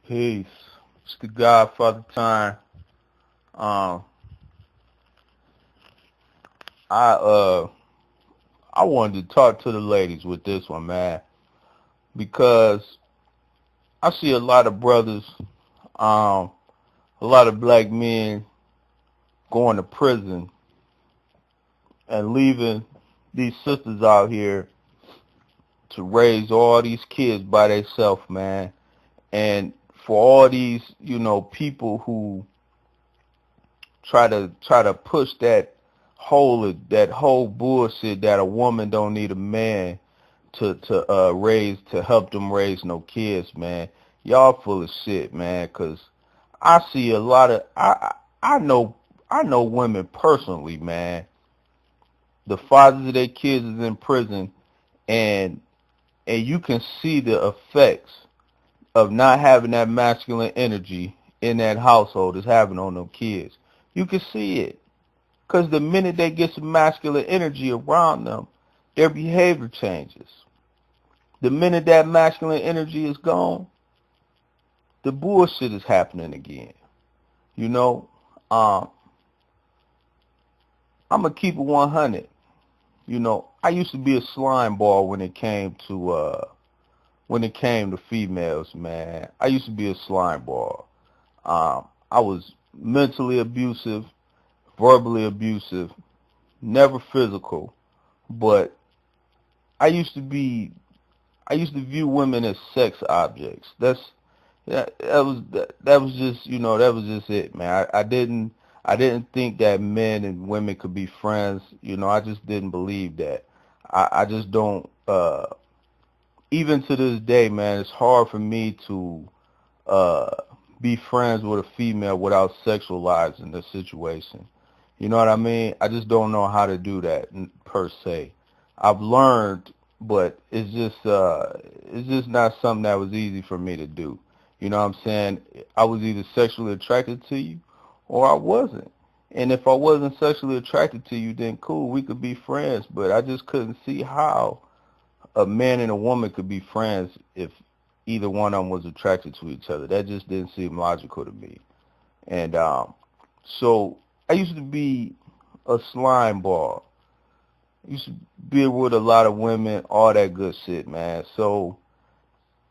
Peace. It's the Godfather time. Um, I I wanted to talk to the ladies with this one, man, because I see a lot of brothers, um, a lot of black men going to prison and leaving these sisters out here to raise all these kids by themselves, man. And for all these, people who try to push that whole bullshit that a woman don't need a man to help them raise no kids, man. Y'all full of shit, man. 'Cause I see a lot of I know women personally, man. The fathers of their kids is in prison, and you can see the effects of not having that masculine energy in that household is having on them kids. You can see it. Because the minute they get some masculine energy around them, their behavior changes. The minute that masculine energy is gone, the bullshit is happening again. You know, um, I'm gonna keep it 100. I used to be a slime ball when it came to females, man. I used to be a slime ball. I was mentally abusive, verbally abusive, never physical, but I used to be I used to view women as sex objects. That was just that was just it, man. I didn't think that men and women could be friends. I just didn't believe that. I just don't. Even to this day, man, it's hard for me to uh, be friends with a female without sexualizing the situation. You know what I mean? I just don't know how to do that per se. I've learned, but it's just not something that was easy for me to do. You know what I'm saying? I was either sexually attracted to you or I wasn't. And if I wasn't sexually attracted to you, then cool, we could be friends. But I just couldn't see how a man and a woman could be friends if either one of them was attracted to each other. That just didn't seem logical to me. And so I used to be a slime ball. Used to be with a lot of women, all that good shit, man. So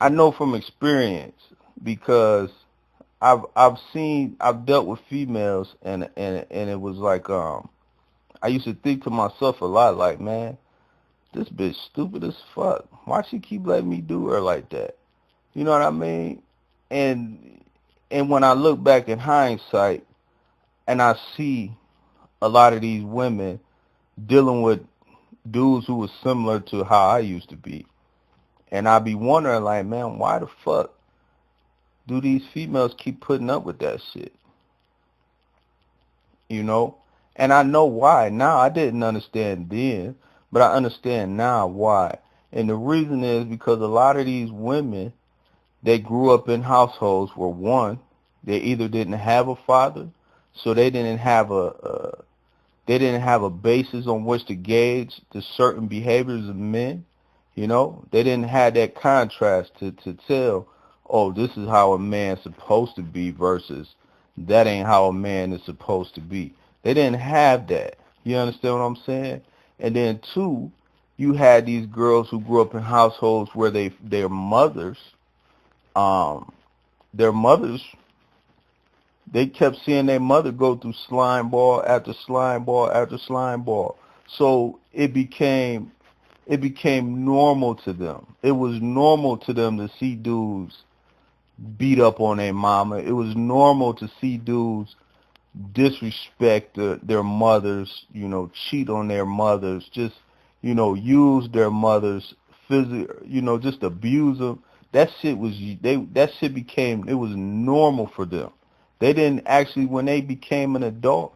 I know from experience because I've dealt with females, and it was like I used to think to myself a lot like, man, this bitch stupid as fuck. Why she keep letting me do her like that? You know what I mean? And when I look back in hindsight and I see a lot of these women dealing with dudes who was similar to how I used to be, and I be wondering like, man, why the fuck do these females keep putting up with that shit? You know? And I know why. Now I didn't understand then, but I understand now why. And the reason is because a lot of these women, they grew up in households where one, they either didn't have a father, so they didn't have a basis on which to gauge the certain behaviors of men. They didn't have that contrast to tell, oh, this is how a man's supposed to be versus that ain't how a man is supposed to be. They didn't have that. You understand what I'm saying? And then two, you had these girls who grew up in households where um, their mothers, they kept seeing their mother go through slime ball after slime ball after slime ball. So it became normal to them. It was normal to them to see dudes beat up on their mama. It was normal to see dudes disrespect their mothers, cheat on their mothers, just, use their mothers, just abuse them. That shit became, it was normal for them. They didn't actually, when they became an adult,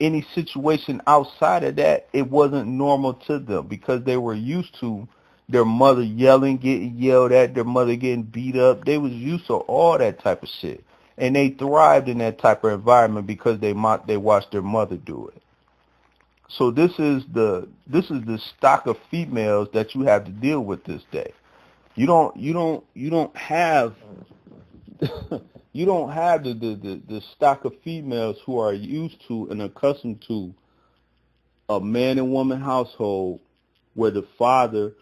any situation outside of that, it wasn't normal to them because they were used to their mother yelling, getting yelled at, their mother getting beat up. They was used to all that type of shit. And they thrived in that type of environment because they watched their mother do it. So this is the stock of females that you have to deal with this day. You don't have you don't have the stock of females who are used to and accustomed to a man and woman household where the father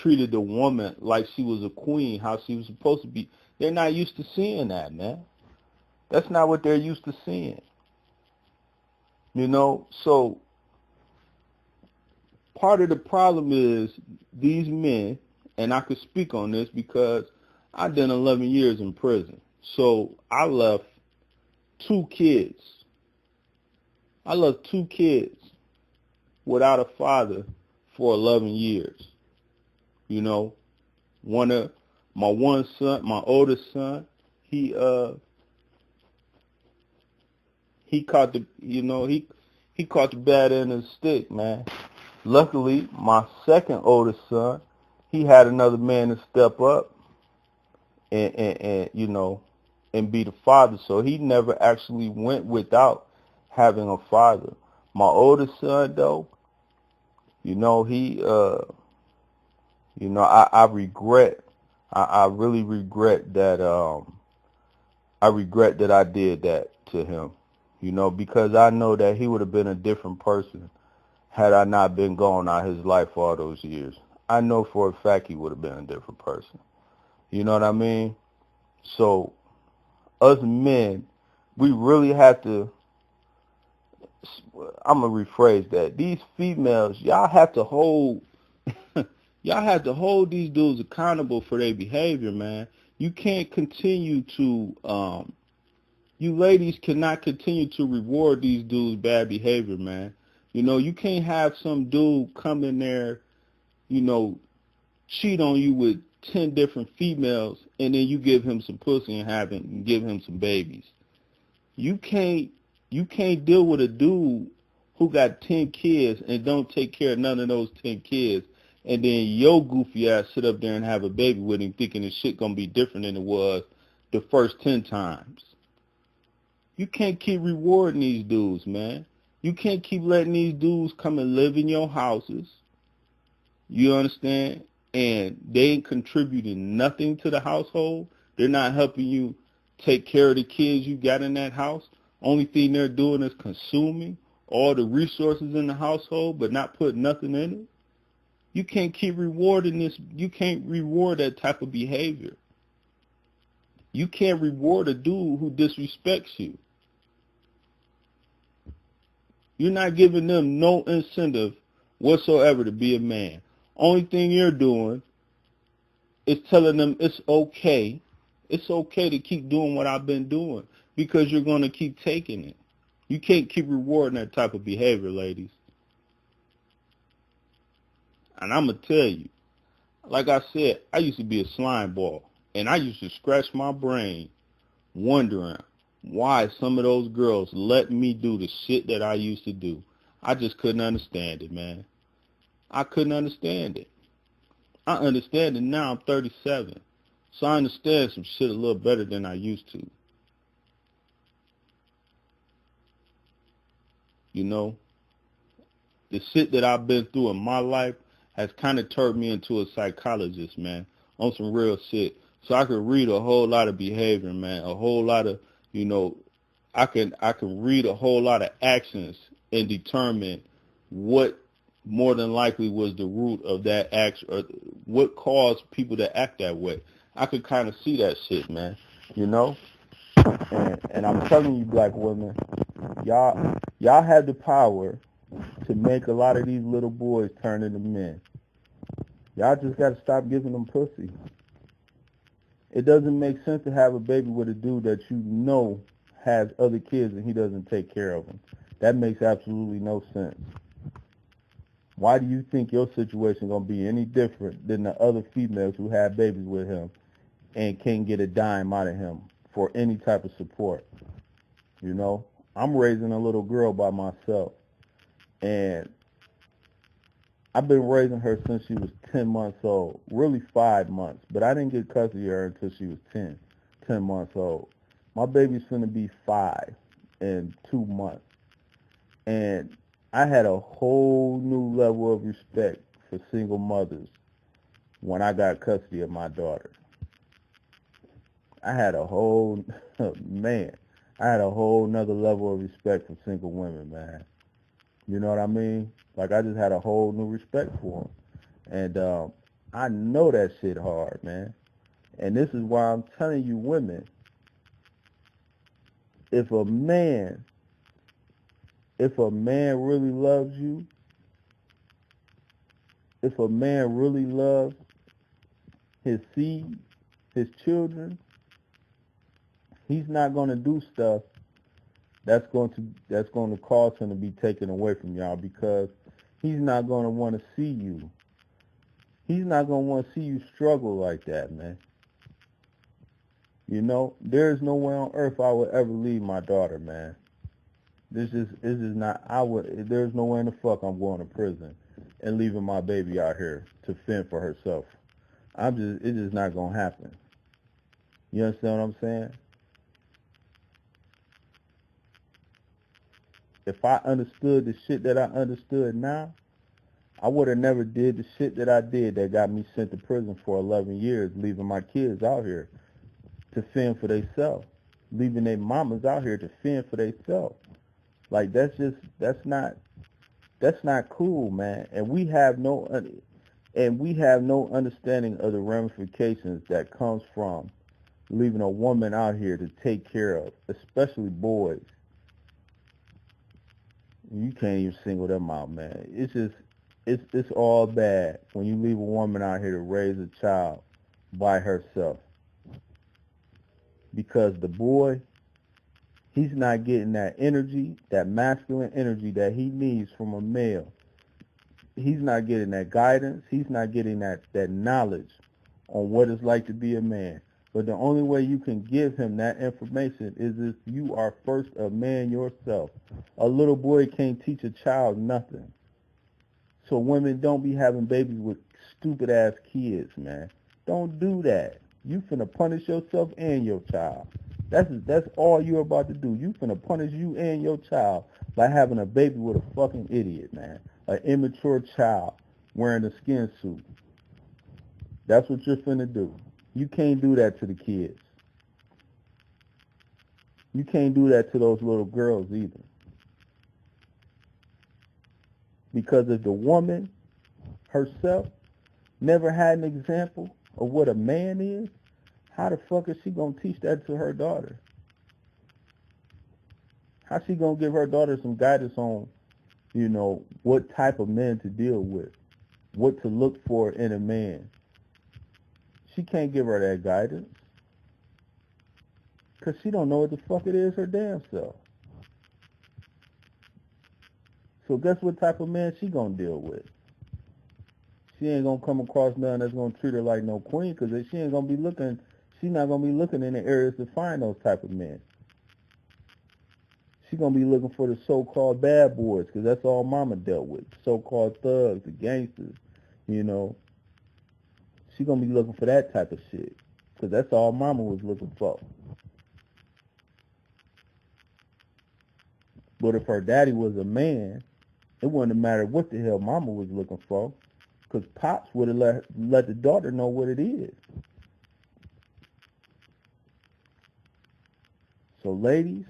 treated the woman like she was a queen, how she was supposed to be. They're not used to seeing that, man. That's not what they're used to seeing. So part of the problem is these men, and I could speak on this because I did 11 years in prison. So I left two kids. I left two kids without a father for 11 years. One of my son, my oldest son, he caught he caught the bad end of the stick, man. Luckily, my second oldest son, he had another man to step up and be the father. So he never actually went without having a father. My oldest son, though, I regret, I really regret that, I regret that I did that to him, because I know that he would have been a different person had I not been gone out his life for all those years. I know for a fact he would have been a different person. You know what I mean? So, us men, we really have to, I'm going to rephrase that. These females, y'all have to hold these dudes accountable for their behavior, man. You can't continue to, you ladies cannot continue to reward these dudes' bad behavior, man. You can't have some dude come in there, cheat on you with 10 different females, and then you give him some pussy and give him some babies. You can't deal with a dude who got 10 kids and don't take care of none of those 10 kids, and then your goofy ass sit up there and have a baby with him thinking his shit gonna be different than it was the first 10 times. You can't keep rewarding these dudes, man. You can't keep letting these dudes come and live in your houses. You understand? And they ain't contributing nothing to the household. They're not helping you take care of the kids you got in that house. Only thing they're doing is consuming all the resources in the household, but not putting nothing in it. You can't keep rewarding this. You can't reward that type of behavior. You can't reward a dude who disrespects you. You're not giving them no incentive whatsoever to be a man. Only thing you're doing is telling them it's okay. It's okay to keep doing what I've been doing because you're going to keep taking it. You can't keep rewarding that type of behavior, ladies. And I'm going to tell you, like I said, I used to be a slime ball, and I used to scratch my brain wondering why some of those girls let me do the shit that I used to do. I just couldn't understand it, man. I couldn't understand it. I understand it now. I'm 37. So I understand some shit a little better than I used to. The shit that I've been through in my life has kind of turned me into a psychologist, man, on some real shit. So I can read a whole lot of behavior, man, a whole lot of, I can read a whole lot of actions and determine what more than likely was the root of that action or what caused people to act that way. I could kind of see that shit, man, and I'm telling you, black women, y'all have the power to make a lot of these little boys turn into men. Y'all just got to stop giving them pussy. It doesn't make sense to have a baby with a dude that has other kids and he doesn't take care of them. That makes absolutely no sense. Why do you think your situation is going to be any different than the other females who have babies with him and can't get a dime out of him for any type of support? I'm raising a little girl by myself, and I've been raising her since she was 10 months old, really 5 months, but I didn't get custody of her until she was 10 months old. My baby's finna be 5 in 2 months, and I had a whole new level of respect for single mothers when I got custody of my daughter. I had a whole, man, I had a whole nother level of respect for single women, man. You know what I mean? Like, I just had a whole new respect for them. And I know that shit hard, man. And this is why I'm telling you, women, if a man, really loves you, if a man really loves his seed, his children, he's not going to do stuff that's going to cause him to be taken away from y'all, because he's not going to want to see you. He's not going to want to see you struggle like that, man. You know, there's no way on earth I would ever leave my daughter, man. This is not, there's no way in the fuck I'm going to prison and leaving my baby out here to fend for herself. It's just not going to happen. You understand what I'm saying? If I understood the shit that I understood now, I would have never did the shit that I did that got me sent to prison for 11 years, leaving my kids out here to fend for themselves, leaving their mamas out here to fend for themselves. Like, that's not cool, man. And we have no understanding of the ramifications that comes from leaving a woman out here to take care of, especially boys. You can't even single them out, man. It's all bad when you leave a woman out here to raise a child by herself. Because the boy, he's not getting that energy, that masculine energy that he needs from a male. He's not getting that guidance. He's not getting that knowledge on what it's like to be a man. But the only way you can give him that information is if you are first a man yourself. A little boy can't teach a child nothing. So women, don't be having babies with stupid ass kids, man. Don't do that. You finna punish yourself and your child. That's all you're about to do. You finna punish you and your child by having a baby with a fucking idiot, man. An immature child wearing a skin suit. That's what you're finna do. You can't do that to the kids. You can't do that to those little girls either. Because if the woman herself never had an example of what a man is, how the fuck is she going to teach that to her daughter? How's she going to give her daughter some guidance on, you know, what type of men to deal with, what to look for in a man? She can't give her that guidance because she don't know what the fuck it is her damn self. So guess what type of man she going to deal with? She ain't going to come across none that's going to treat her like no queen, because she ain't going to be looking, she's not going to be looking in the areas to find those type of men. She's going to be looking for the so-called bad boys, because that's all mama dealt with. So-called thugs, the gangsters, you know. She's going to be looking for that type of shit, because that's all mama was looking for. But if her daddy was a man, it wouldn't matter what the hell mama was looking for, because Pops would have let the daughter know what it is. So ladies,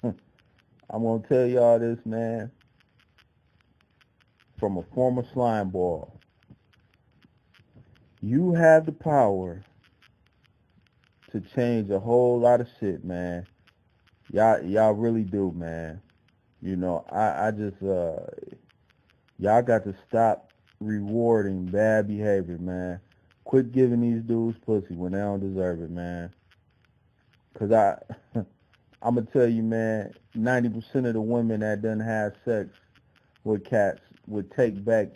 I'm going to tell y'all this, man, from a former slime ball. You have the power to change a whole lot of shit, man. Y'all really do, man. You know, I just, y'all got to stop rewarding bad behavior, man. Quit giving these dudes pussy when they don't deserve it, man. Because I'm going to tell you, man, 90% of the women that done have sex with cats would take back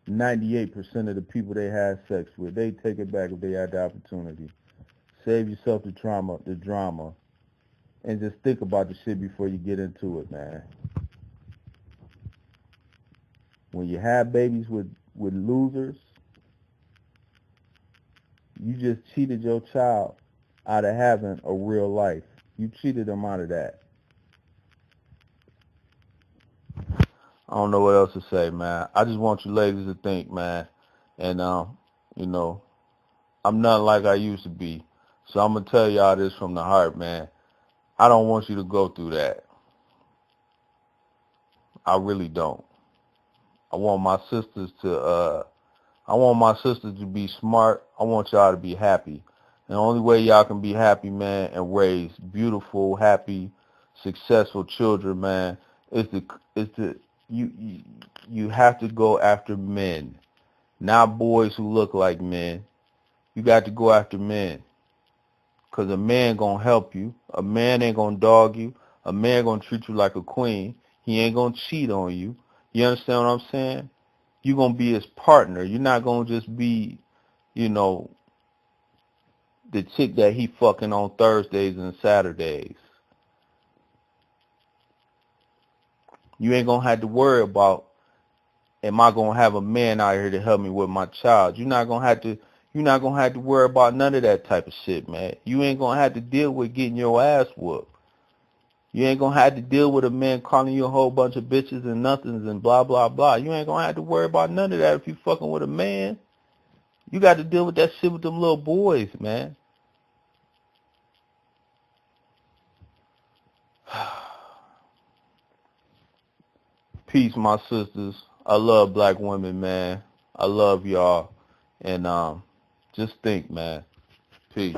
98% of the people they had sex with. They take it back if they had the opportunity. Save yourself the drama, and just think about the shit before you get into it, man. When you have babies with losers, you just cheated your child out of having a real life. You cheated them out of that. I don't know what else to say, man. I just want you ladies to think, man. And, you know, I'm not like I used to be. So I'm going to tell y'all this from the heart, man. I don't want you to go through that. I really don't. I want my sisters to be smart. I want y'all to be happy. And the only way y'all can be happy, man, and raise beautiful, happy, successful children, man, is you have to go after men, not boys who look like men. You got to go after men. Because a man going to help you. A man ain't going to dog you. A man going to treat you like a queen. He ain't going to cheat on you. You understand what I'm saying? You're going to be his partner. You're not going to just be, the chick that he fucking on Thursdays and Saturdays. You ain't going to have to worry about, am I going to have a man out here to help me with my child? You're not going to have to worry about none of that type of shit, man. You ain't going to have to deal with getting your ass whooped. You ain't going to have to deal with a man calling you a whole bunch of bitches and nothings and blah, blah, blah. You ain't going to have to worry about none of that if you fucking with a man. You got to deal with that shit with them little boys, man. Peace, my sisters. I love black women, man. I love y'all. And just think, man. Peace.